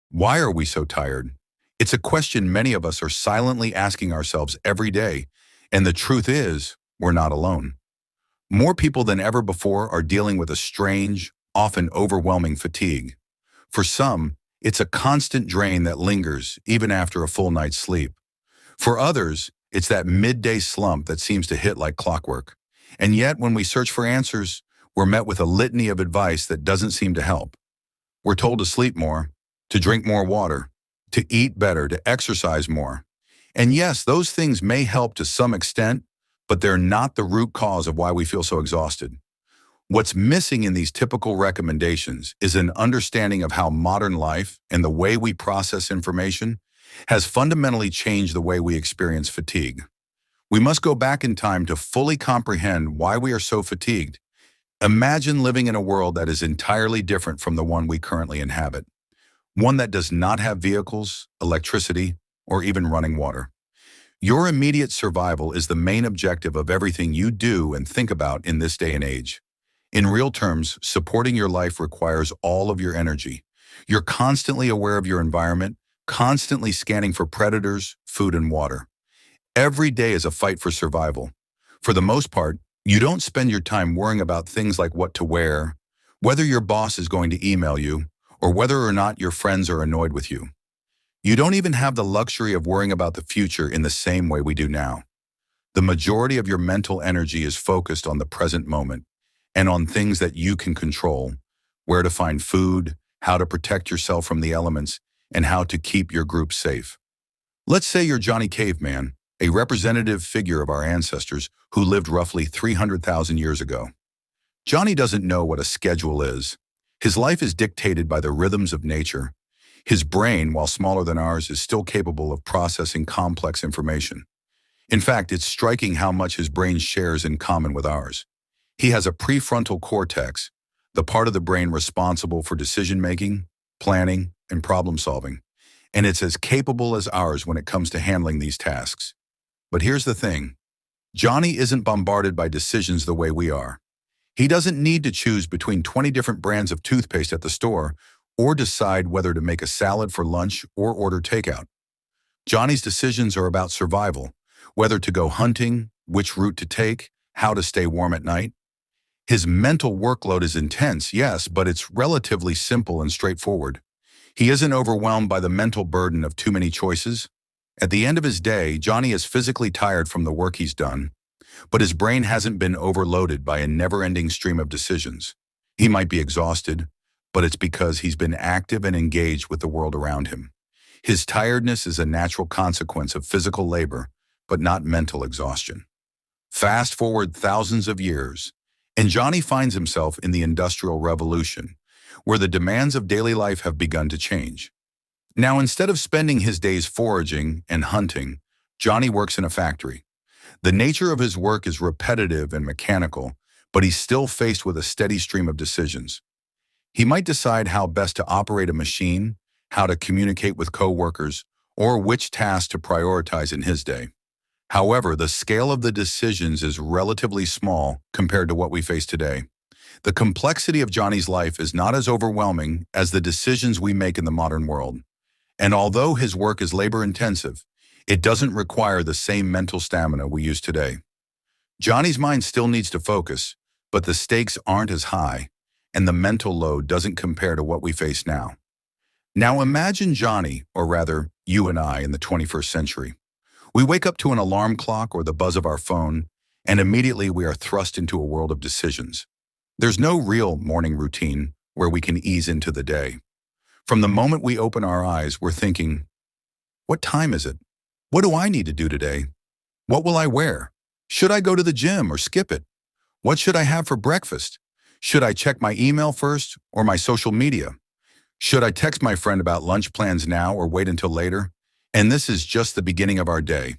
Why are we so tired? It's a question many of us are silently asking ourselves every day, and the truth is, we're not alone. More people than ever before are dealing with a strange, often overwhelming fatigue. For some, it's a constant drain that lingers even after a full night's sleep. For others, it's that midday slump that seems to hit like clockwork. And yet, when we search for answers, we're met with a litany of advice that doesn't seem to help. We're told to sleep more, to drink more water, to eat better, to exercise more. And yes, those things may help to some extent, but they're not the root cause of why we feel so exhausted. What's missing in these typical recommendations is an understanding of how modern life and the way we process information has fundamentally changed the way we experience fatigue. We must go back in time to fully comprehend why we are so fatigued. Imagine living in a world that is entirely different from the one we currently inhabit. One that does not have vehicles, electricity, or even running water. Your immediate survival is the main objective of everything you do and think about in this day and age. In real terms, supporting your life requires all of your energy. You're constantly aware of your environment, constantly scanning for predators, food, and water. Every day is a fight for survival. For the most part, you don't spend your time worrying about things like what to wear, whether your boss is going to email you, or whether or not your friends are annoyed with you. You don't even have the luxury of worrying about the future in the same way we do now. The majority of your mental energy is focused on the present moment and on things that you can control, where to find food, how to protect yourself from the elements, and how to keep your group safe. Let's say you're Johnny Caveman, a representative figure of our ancestors who lived roughly 300,000 years ago. Johnny doesn't know what a schedule is. His life is dictated by the rhythms of nature. His brain, while smaller than ours, is still capable of processing complex information. In fact, it's striking how much his brain shares in common with ours. He has a prefrontal cortex, the part of the brain responsible for decision-making, planning, and problem-solving, and it's as capable as ours when it comes to handling these tasks. But here's the thing. Johnny isn't bombarded by decisions the way we are. He doesn't need to choose between 20 different brands of toothpaste at the store or decide whether to make a salad for lunch or order takeout. Johnny's decisions are about survival, whether to go hunting, which route to take, how to stay warm at night. His mental workload is intense, yes, but it's relatively simple and straightforward. He isn't overwhelmed by the mental burden of too many choices. At the end of his day, Johnny is physically tired from the work he's done, but his brain hasn't been overloaded by a never-ending stream of decisions. He might be exhausted, but it's because he's been active and engaged with the world around him. His tiredness is a natural consequence of physical labor, but not mental exhaustion. Fast forward thousands of years, and Johnny finds himself in the Industrial Revolution, where the demands of daily life have begun to change. Now, instead of spending his days foraging and hunting, Johnny works in a factory. The nature of his work is repetitive and mechanical, but he's still faced with a steady stream of decisions. He might decide how best to operate a machine, how to communicate with coworkers, or which tasks to prioritize in his day. However, the scale of the decisions is relatively small compared to what we face today. The complexity of Johnny's life is not as overwhelming as the decisions we make in the modern world. And although his work is labor-intensive, it doesn't require the same mental stamina we use today. Johnny's mind still needs to focus, but the stakes aren't as high, and the mental load doesn't compare to what we face now. Now imagine Johnny, or rather, you and I in the 21st century. We wake up to an alarm clock or the buzz of our phone, and immediately we are thrust into a world of decisions. There's no real morning routine where we can ease into the day. From the moment we open our eyes, we're thinking, what time is it? What do I need to do today? What will I wear? Should I go to the gym or skip it? What should I have for breakfast? Should I check my email first or my social media? Should I text my friend about lunch plans now or wait until later? And this is just the beginning of our day.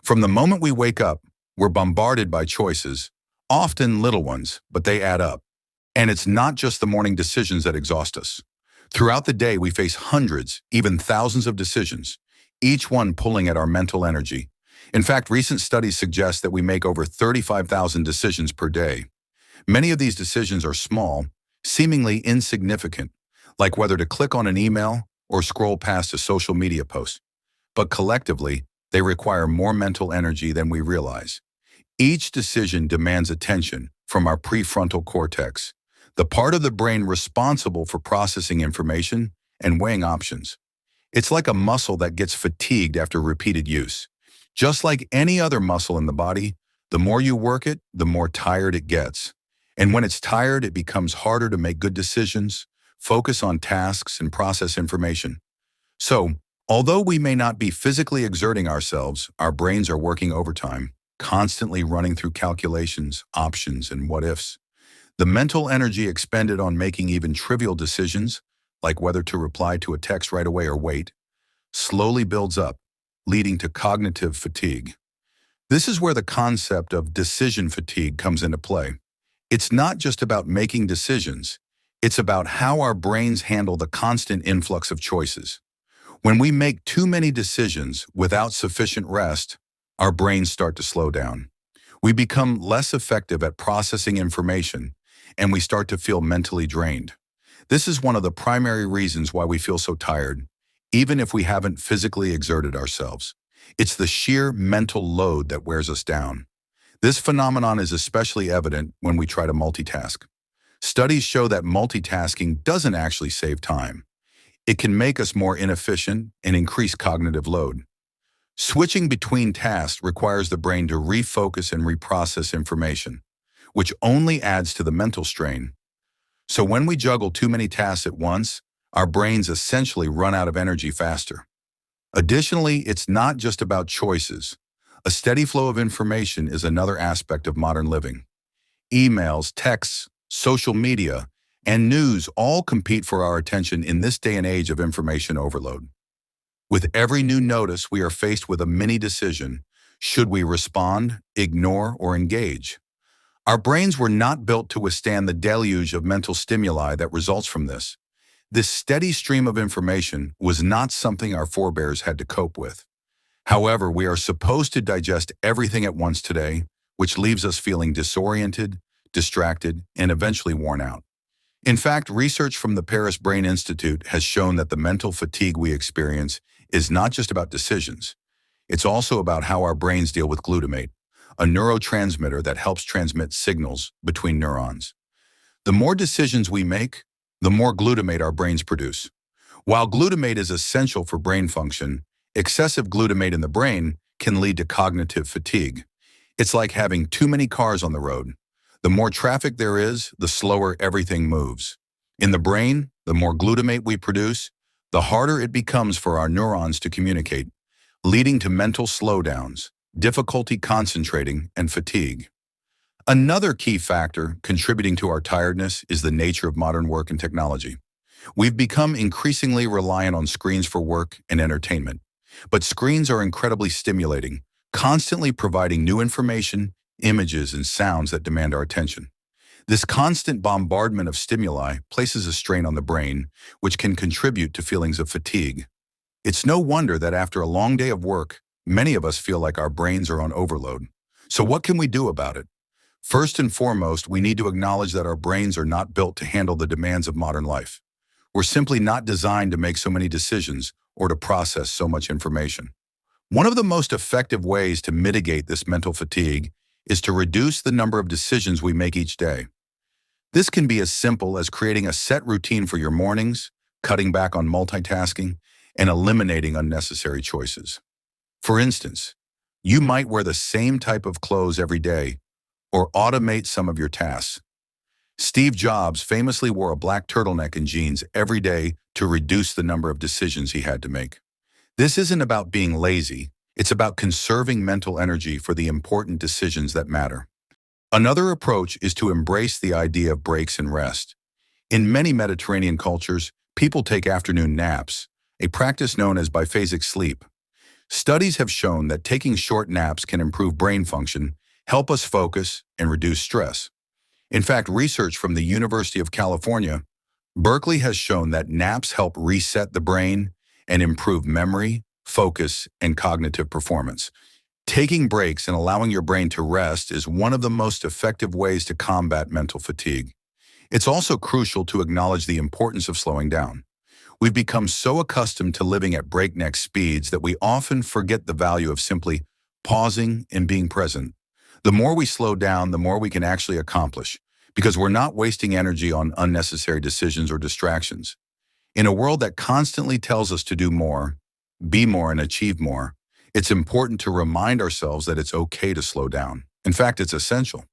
From the moment we wake up, we're bombarded by choices, often little ones, but they add up. And it's not just the morning decisions that exhaust us. Throughout the day, we face hundreds, even thousands of decisions, each one pulling at our mental energy. In fact, recent studies suggest that we make over 35,000 decisions per day. Many of these decisions are small, seemingly insignificant, like whether to click on an email or scroll past a social media post. But collectively, they require more mental energy than we realize. Each decision demands attention from our prefrontal cortex, the part of the brain responsible for processing information and weighing options. It's like a muscle that gets fatigued after repeated use. Just like any other muscle in the body, the more you work it, the more tired it gets. And when it's tired, it becomes harder to make good decisions, focus on tasks, and process information. So, although we may not be physically exerting ourselves, our brains are working overtime, constantly running through calculations, options, and what-ifs. The mental energy expended on making even trivial decisions, like whether to reply to a text right away or wait, slowly builds up, leading to cognitive fatigue. This is where the concept of decision fatigue comes into play. It's not just about making decisions, it's about how our brains handle the constant influx of choices. When we make too many decisions without sufficient rest, our brains start to slow down. We become less effective at processing information, and we start to feel mentally drained. This is one of the primary reasons why we feel so tired, even if we haven't physically exerted ourselves. It's the sheer mental load that wears us down. This phenomenon is especially evident when we try to multitask. Studies show that multitasking doesn't actually save time. It can make us more inefficient and increase cognitive load. Switching between tasks requires the brain to refocus and reprocess information, which only adds to the mental strain. So when we juggle too many tasks at once, our brains essentially run out of energy faster. Additionally, it's not just about choices. A steady flow of information is another aspect of modern living. Emails, texts, social media, and news all compete for our attention in this day and age of information overload. With every new notice, we are faced with a mini decision. Should we respond, ignore, or engage? Our brains were not built to withstand the deluge of mental stimuli that results from this. This steady stream of information was not something our forebears had to cope with. However, we are supposed to digest everything at once today, which leaves us feeling disoriented, distracted, and eventually worn out. In fact, research from the Paris Brain Institute has shown that the mental fatigue we experience is not just about decisions. It's also about how our brains deal with glutamate, a neurotransmitter that helps transmit signals between neurons. The more decisions we make, the more glutamate our brains produce. While glutamate is essential for brain function, excessive glutamate in the brain can lead to cognitive fatigue. It's like having too many cars on the road. The more traffic there is, the slower everything moves. In the brain, the more glutamate we produce, the harder it becomes for our neurons to communicate, leading to mental slowdowns, difficulty concentrating, and fatigue. Another key factor contributing to our tiredness is the nature of modern work and technology. We've become increasingly reliant on screens for work and entertainment. But screens are incredibly stimulating, constantly providing new information, images, and sounds that demand our attention. This constant bombardment of stimuli places a strain on the brain, which can contribute to feelings of fatigue. It's no wonder that after a long day of work, many of us feel like our brains are on overload. So what can we do about it? First and foremost, we need to acknowledge that our brains are not built to handle the demands of modern life. We're simply not designed to make so many decisions or to process so much information. One of the most effective ways to mitigate this mental fatigue is to reduce the number of decisions we make each day. This can be as simple as creating a set routine for your mornings, cutting back on multitasking, and eliminating unnecessary choices. For instance, you might wear the same type of clothes every day or automate some of your tasks. Steve Jobs famously wore a black turtleneck and jeans every day to reduce the number of decisions he had to make. This isn't about being lazy, it's about conserving mental energy for the important decisions that matter. Another approach is to embrace the idea of breaks and rest. In many Mediterranean cultures, people take afternoon naps, a practice known as biphasic sleep. Studies have shown that taking short naps can improve brain function, help us focus, and reduce stress. In fact, research from the University of California, Berkeley has shown that naps help reset the brain and improve memory, focus, and cognitive performance. Taking breaks and allowing your brain to rest is one of the most effective ways to combat mental fatigue. It's also crucial to acknowledge the importance of slowing down. We've become so accustomed to living at breakneck speeds that we often forget the value of simply pausing and being present. The more we slow down, the more we can actually accomplish, because we're not wasting energy on unnecessary decisions or distractions. In a world that constantly tells us to do more, be more, and achieve more, it's important to remind ourselves that it's okay to slow down. In fact, it's essential.